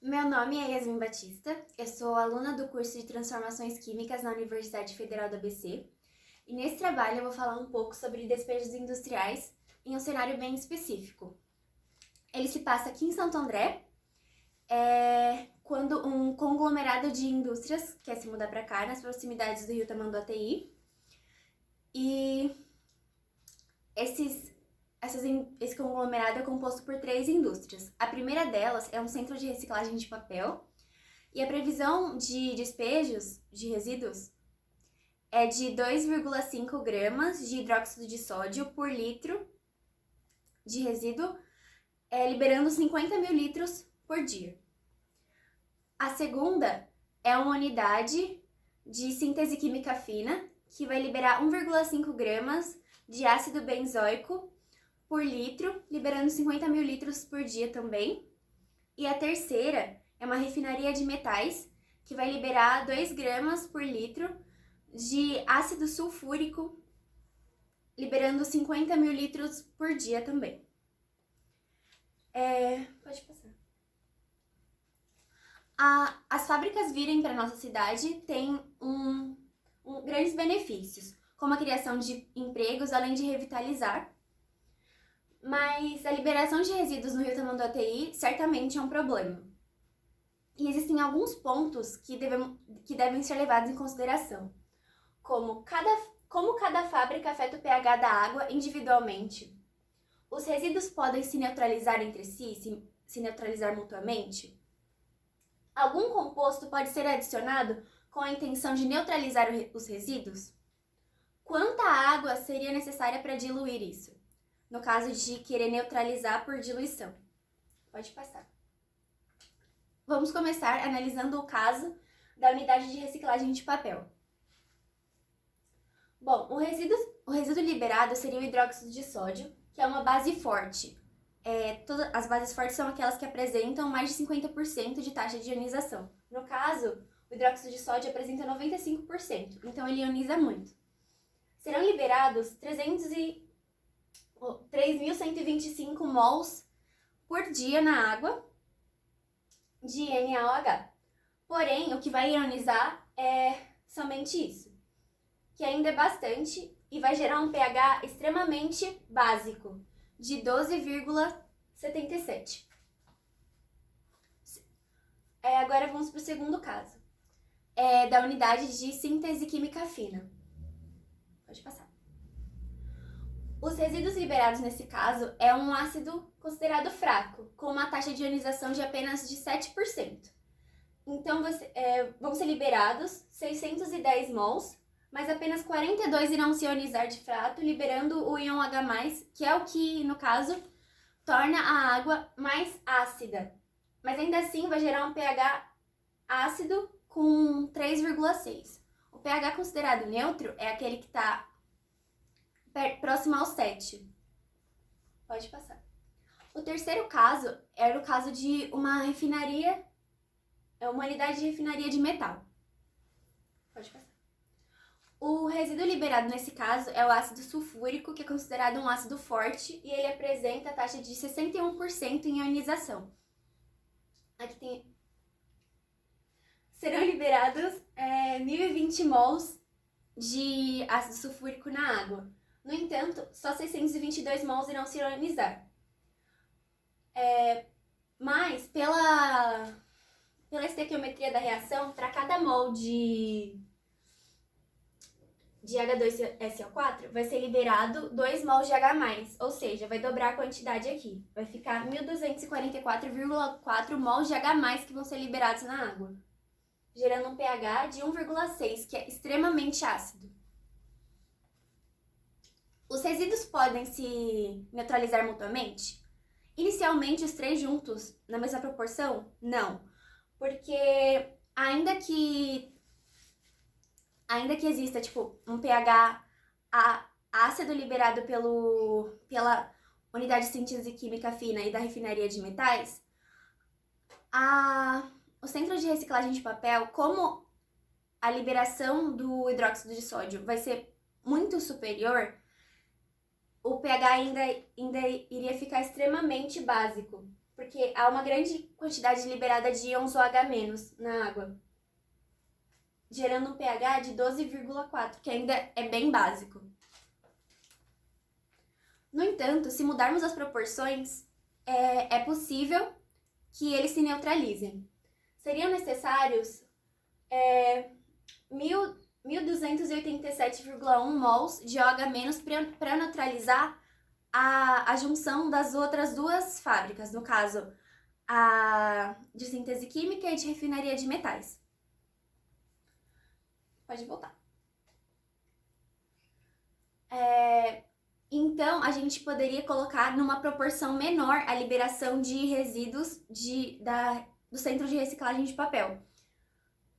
Meu nome é Yasmin Batista, eu sou aluna do curso de Transformações Químicas na Universidade Federal do ABC e nesse trabalho eu vou falar um pouco sobre despejos industriais em um cenário bem específico. Ele se passa aqui em Santo André, quando um conglomerado de indústrias quer se mudar para cá, nas proximidades do Rio Tamanduateí, e esse conglomerado é composto por 3 indústrias. A primeira delas é um centro de reciclagem de papel, e a previsão de despejos de resíduos é de 2,5 gramas de hidróxido de sódio por litro de resíduo, liberando 50 mil litros por dia. A segunda é uma unidade de síntese química fina, que vai liberar 1,5 gramas de ácido benzoico por litro, liberando 50 mil litros por dia também. E a terceira é uma refinaria de metais, que vai liberar 2 gramas por litro de ácido sulfúrico, liberando 50 mil litros por dia também. Pode passar. As fábricas virem para nossa cidade têm grandes benefícios, como a criação de empregos, além de revitalizar. Mas a liberação de resíduos no Rio Tamanduateí certamente é um problema. E existem alguns pontos que devem ser levados em consideração, como cada fábrica afeta o pH da água individualmente. Os resíduos podem se neutralizar entre si, se neutralizar mutuamente. Algum composto pode ser adicionado com a intenção de neutralizar os resíduos? Quanta água seria necessária para diluir isso, no caso de querer neutralizar por diluição? Pode passar. Vamos começar analisando o caso da unidade de reciclagem de papel. Bom, o resíduo liberado seria o hidróxido de sódio, que é uma base forte. As bases fortes são aquelas que apresentam mais de 50% de taxa de ionização. No caso, o hidróxido de sódio apresenta 95%, então ele ioniza muito. Serão liberados 3.125 mols por dia na água de NaOH. Porém, o que vai ionizar é somente isso, que ainda é bastante e vai gerar um pH extremamente básico, de 12,77. Agora vamos para o segundo caso, da unidade de síntese química fina. Pode passar. Os resíduos liberados nesse caso é um ácido considerado fraco, com uma taxa de ionização de apenas de 7%. Então, vão ser liberados 610 mols, mas apenas 42 irão se ionizar de fato, liberando o íon H+, que é o que, no caso, torna a água mais ácida. Mas ainda assim vai gerar um pH ácido com 3,6. O pH considerado neutro é aquele que está próximo ao 7. Pode passar. O terceiro caso era o caso de uma refinaria, uma unidade de refinaria de metal. Pode passar. O resíduo liberado nesse caso é o ácido sulfúrico, que é considerado um ácido forte, e ele apresenta a taxa de 61% em ionização. Aqui tem... Serão liberados 1.020 mols de ácido sulfúrico na água. No entanto, só 622 mols irão se ionizar. Mas, pela estequiometria da reação, para cada mol de H2SO4, vai ser liberado 2 mols de H+, ou seja, vai dobrar a quantidade aqui. Vai ficar 1.244,4 mols de H+, que vão ser liberados na água, gerando um pH de 1,6, que é extremamente ácido. Os resíduos podem se neutralizar mutuamente? Inicialmente, os 3 juntos, na mesma proporção? Não, porque ainda que exista um pH ácido liberado pela unidade de síntese química fina e da refinaria de metais, o centro de reciclagem de papel, como a liberação do hidróxido de sódio vai ser muito superior, o pH ainda iria ficar extremamente básico, porque há uma grande quantidade liberada de íons OH- na água, gerando um pH de 12,4, que ainda é bem básico. No entanto, se mudarmos as proporções, é possível que eles se neutralizem. Seriam necessários 1.287,1 mols de OH- para neutralizar a junção das outras duas fábricas, no caso, a de síntese química e de refinaria de metais. Pode voltar. Então, a gente poderia colocar numa proporção menor a liberação de resíduos do centro de reciclagem de papel.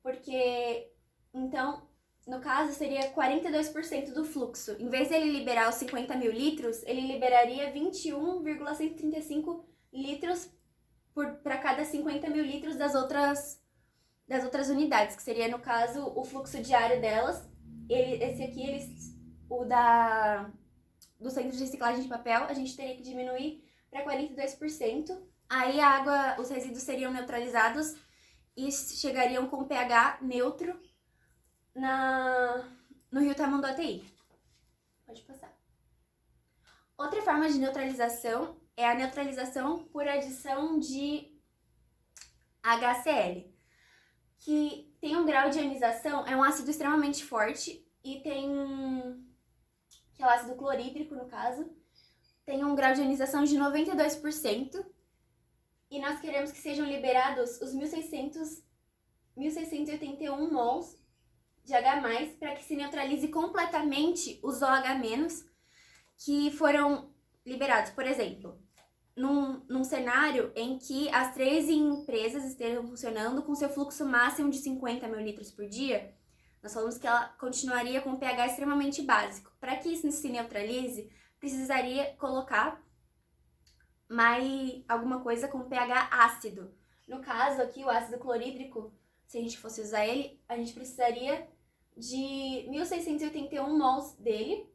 Porque, então, no caso, seria 42% do fluxo. Em vez de ele liberar os 50 mil litros, ele liberaria 21,135 litros para cada 50 mil litros das outras unidades, que seria, no caso, o fluxo diário delas. Esse aqui, do centro de reciclagem de papel, a gente teria que diminuir para 42%. Aí os resíduos seriam neutralizados e chegariam com pH neutro no rio Tamanduateí. Pode passar. Outra forma de neutralização é a neutralização por adição de HCl, que tem um grau de ionização, é um ácido extremamente forte e que é o ácido clorídrico, no caso, tem um grau de ionização de 92%, e nós queremos que sejam liberados os 1.681 mols de H+, para que se neutralize completamente os OH- que foram liberados. Por exemplo, num cenário em que as 3 empresas estejam funcionando com seu fluxo máximo de 50 mil litros por dia, nós falamos que ela continuaria com um pH extremamente básico. Para que isso se neutralize, precisaria colocar mais alguma coisa com pH ácido. No caso aqui, o ácido clorídrico, se a gente fosse usar ele, a gente precisaria de 1.681 mols dele,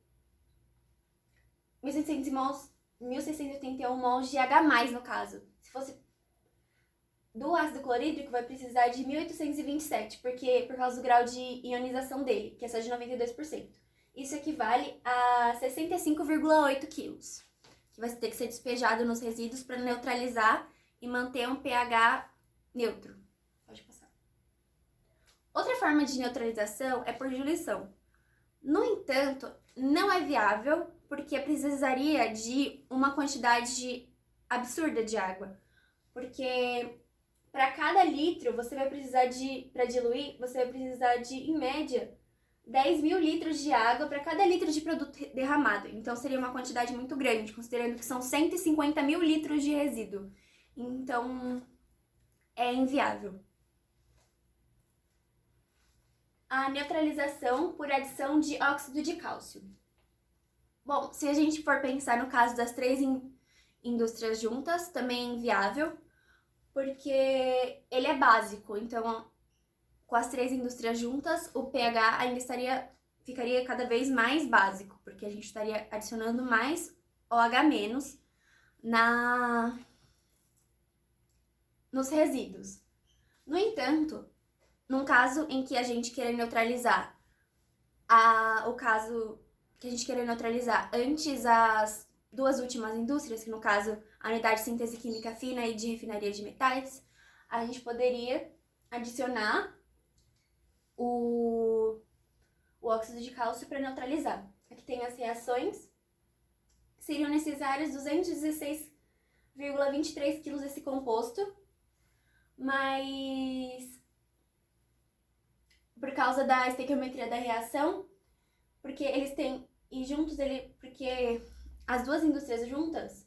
1.681 mols de H+, no caso. Se fosse do ácido clorídrico, vai precisar de 1.827, por causa do grau de ionização dele, que é só de 92%. Isso equivale a 65,8 quilos, que vai ter que ser despejado nos resíduos para neutralizar e manter um pH neutro. Pode passar. Outra forma de neutralização é por diluição. No entanto, não é viável porque precisaria de uma quantidade absurda de água. Porque para cada litro, para diluir, você vai precisar de, em média, 10 mil litros de água para cada litro de produto derramado. Então, seria uma quantidade muito grande, considerando que são 150 mil litros de resíduo. Então, é inviável. A neutralização por adição de óxido de cálcio. Bom, se a gente for pensar no caso das 3 indústrias juntas, também é inviável, porque ele é básico. Então, com as 3 indústrias juntas, o pH ainda ficaria cada vez mais básico, porque a gente estaria adicionando mais OH- nos resíduos. No entanto, num caso em que a gente queira neutralizar antes as 2 últimas indústrias, que no caso a unidade de síntese química fina e de refinaria de metais, a gente poderia adicionar o óxido de cálcio para neutralizar. Aqui tem as reações. Seriam necessários 216,23 kg desse composto, mas por causa da estequiometria da reação, porque as 2 indústrias juntas,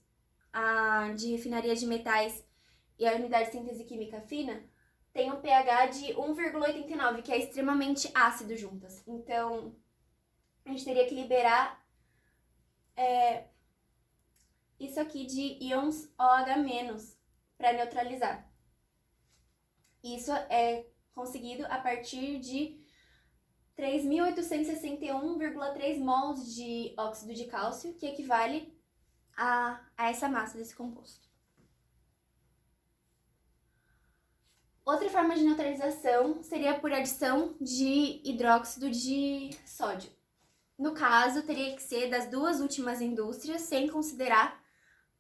a de refinaria de metais e a unidade de síntese química fina, tem um pH de 1,89, que é extremamente ácido juntas. Então, a gente teria que liberar isso aqui de íons OH- para neutralizar. Isso é conseguido a partir de 3.861,3 mols de óxido de cálcio, que equivale a essa massa desse composto. Outra forma de neutralização seria por adição de hidróxido de sódio. No caso, teria que ser das duas últimas indústrias, sem considerar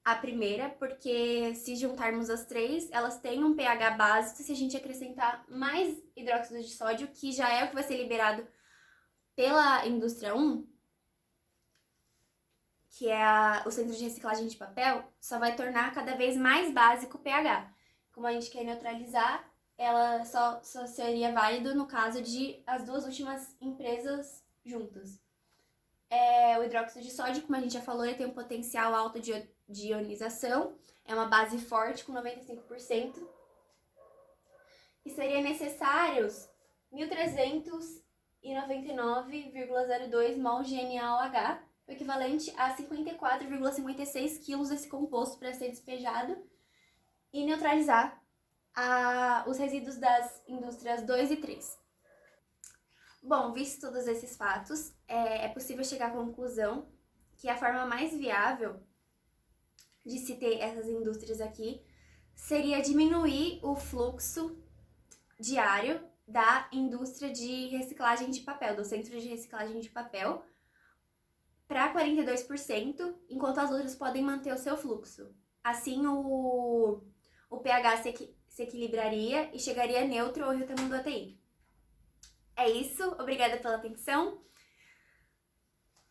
a primeira, porque se juntarmos as três, elas têm um pH básico se a gente acrescentar mais hidróxido de sódio, que já é o que vai ser liberado pela indústria 1, que é o centro de reciclagem de papel, só vai tornar cada vez mais básico o pH. Como a gente quer neutralizar, ela só seria válido no caso de as duas últimas empresas juntas. O hidróxido de sódio, como a gente já falou, ele tem um potencial alto de ionização, é uma base forte com 95%, e seria necessários 1.399,02 mol de NaOH, o equivalente a 54,56 kg desse composto para ser despejado e neutralizar os resíduos das indústrias 2 e 3. Bom, visto todos esses fatos, é possível chegar à conclusão que a forma mais viável de se ter essas indústrias aqui seria diminuir o fluxo diário da indústria de reciclagem de papel, do centro de reciclagem de papel, para 42%, enquanto as outras podem manter o seu fluxo. Assim, o pH se equilibraria e chegaria neutro ao rio Tamanduateí. É isso, obrigada pela atenção.